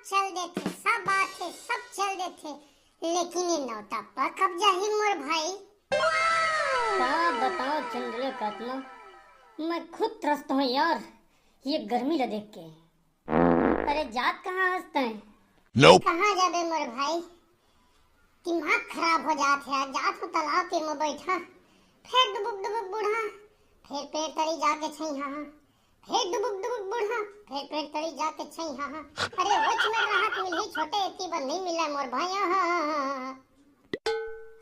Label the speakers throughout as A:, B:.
A: चल देथे, सब आथे, सब चल देथे, लेकिन ये नौटप्पा कब जाही मोर भाई?
B: क्या बताओ चंद्र कात्मा, मैं खुद त्रस्त हूँ यार ये गर्मी ला देख के। अरे जात कहाँ हंसते हैं?
A: nope. कहाँ जाबे मोर भाई, दिमाग खराब हो जात है। जात हूँ तालाब के में बैठा, फिर डुबुक डुबुक बूढ़ा, फिर पेड़ तरी जाके छई हाँ, फिर डुबुक डुबुक बूढ़ा, फिर पेड़ तरी जाके छई हाँ। अरे वच में राहत मिली छोटे इतनी बार नहीं मिला मोर भाई।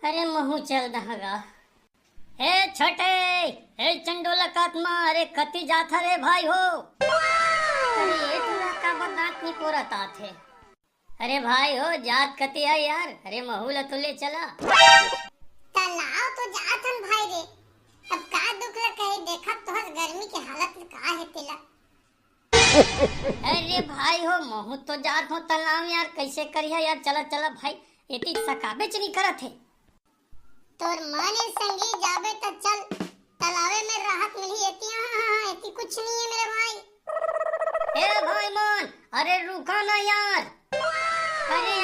B: अरे महू चल दहागा। ए छोटे, ए चंडोला कात्मा, अरे कति जाथा रे भाई हो। अरे ये तुरा का बदात नहीं पोरता थे। अरे भाई हो जात कति है यार, अरे महू ला तो ले चला।
A: तालाब तो जात हन भाई रे, अब का दुख ला कहे देखा तो गर्मी की हालत का है तेला।
B: अरे भाई हो महू तो जात हो तालाब यार, कैसे करिया यार, चला चला भाई, एती सकाबे च नहीं करत है।
A: तोर माने संगी जाबे तो चल, तालाबे में राहत मिली एती। हां एती कुछ नहीं है मेरे भाई।
B: ए भाई मान, अरे रुका ना यार। अरे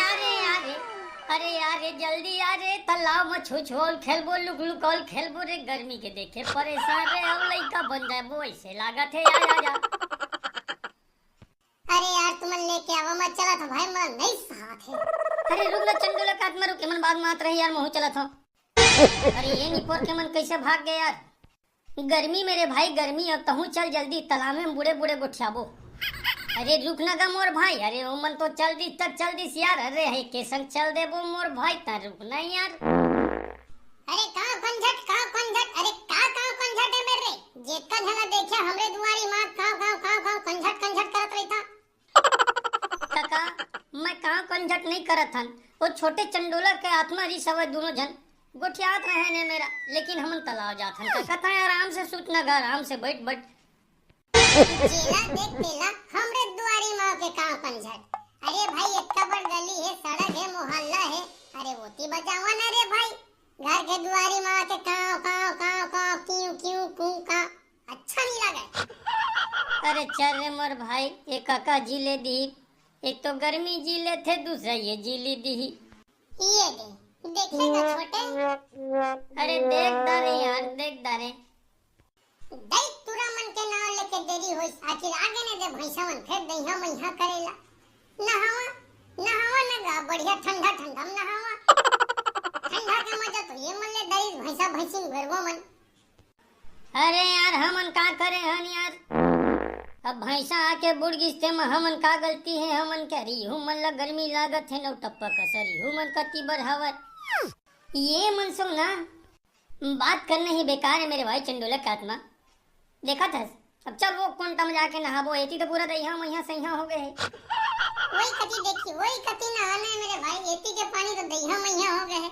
B: अरे यारे जल्दी आ रे, तालाब में छुछोल खेलबो, लुक लुकौल खेलबो रे, गर्मी के देखे परेशान रे, अब लइका बन जाए वो ऐसे लागत है। आ
A: अरे यार तुम लेके आवा मत, चला था भाई मन नहीं साथ है।
B: अरे रुक ना चंडोला काट मारू के मन बात मात रही यार, महू चला था। अरे ये निपोर के मन कैसे भाग गया यार, गर्मी मेरे भाई गर्मी, अब तहू चल जल्दी तालाब में बूढ़े बूढ़े गोठियाबो। अरे रुक ना गा मोर भाई, अरे ओ मन तो चल दी तक चल दी यार, अरे है के संग चल देबो मोर भाई, ता रुक ना यार।
A: अरे कहां कंझट, अरे का कंझट है मेरे, जेका झला देखा हमरे दुआरी मां काव कंझट करत रही था।
B: काका मैं कहां कंझट नहीं करत हन, वो छोटे चंडोला के आत्मा री सवे दोनों जन गोठियात रहे ने मेरा, लेकिन हमन तालाब जात हन काका, ता आराम से सूत ना गा, आराम से बैठ बैठ।
A: जेला देख तेला हमरे दुआरी मां के काव कंझट। अरे भाई इतना बड़ गली है, सड़क है, मोहल्ला है, अरे वोती बजावा ना रे भाई, घर के दुआरी मां के काव क्यों क्यों कू का अच्छा नहीं लगा।
B: अरे चल रे मोर भाई, एक काका जी ले दी, एक तो गर्मी जी ले थे, दूसरा ये जी ली दी।
A: ये देखेगा छोटे।
B: अरे देख दारे यार, देख दारे।
A: दई तुरा मन के नाव लेके देरी होई, आखिर आगे ने दे भैंसा मन फिर दईहा मैहा करेला। नहावा ना गा, बढ़िया ठंडा में नहावा। ठंडा के मजा तो ये मन ले दई भैंसा भैंसिन भरबो मन।
B: अरे यार हमन का करे हन यार, अब भैंसा आके बुड़ गिसते में हमन का गलती है, हमन क्या रिहू मन ला गर्मी लागत है, नौ टप्पा कसर रिहू मन कति बढ़ावत। ये मन सुन ना, बात करना ही बेकार है मेरे भाई चंडोला का आत्मा, देखा था। अब चल वो कोंटा में जाके नहाबो, एती तो पूरा दहिया मैया सहिया हो गए।
A: वही कति नहाना है मेरे भाई, एती के पानी तो दहिया मैया हो गए है।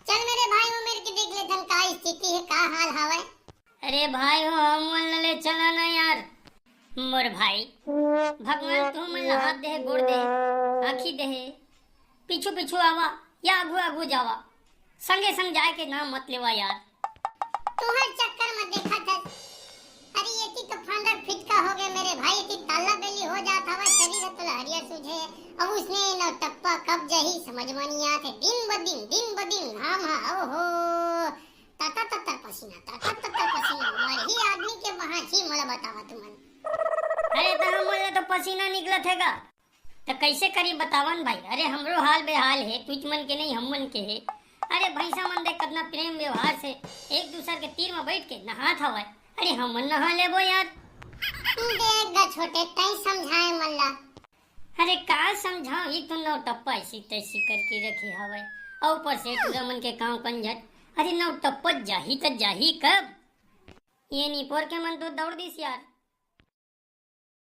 A: चल मेरे भाई वो मेरे के देख ले धन का स्थिति है, का हाल हवे।
B: अरे भाई हो हम मन ले चला ना यार मोर भाई, भगवान तू मन ला हाथ दे, गोड़ दे, आखी दे, पीछू पीछू आवा या आगू आगू जावा, संगे संग जाए के नाम मत लेवा यार।
A: तू हर चक्कर में देखा था, अरे ये तो फांदर फिटका हो गए मेरे भाई, इतनी ताला बेली हो जाता हवा, शरीर तो हरिया सूझे, अब उसने न टप्पा कब जही समझ में नहीं आते, दिन ब दिन घाम ओहो तता पसीना मर ही आदमी के वहां ही मला बतावा तुमन।
B: अरे तो हम बोले तो पसीना निकलत हैगा, तो कैसे करी बतावन भाई, अरे हमरो हाल बेहाल है, तुझ मन के नहीं हम मन के है। अरे भैंसा मन देख कितना प्रेम व्यवहार से एक दूसरे के तीर में बैठ के नहात हवा, अरे हम मन नहा लेबो यार।
A: देख गा छोटे कहीं समझाए मल्ला।
B: अरे का समझाओ, एक तो नौ टप्पा ऐसी तैसी करके रखे हवा, और ऊपर से तुरा मन के काव कंझट, अरे नौ टप्पा जाही तो जाही कब, ये नहीं पोर के मन तो दौड़ दिस यार।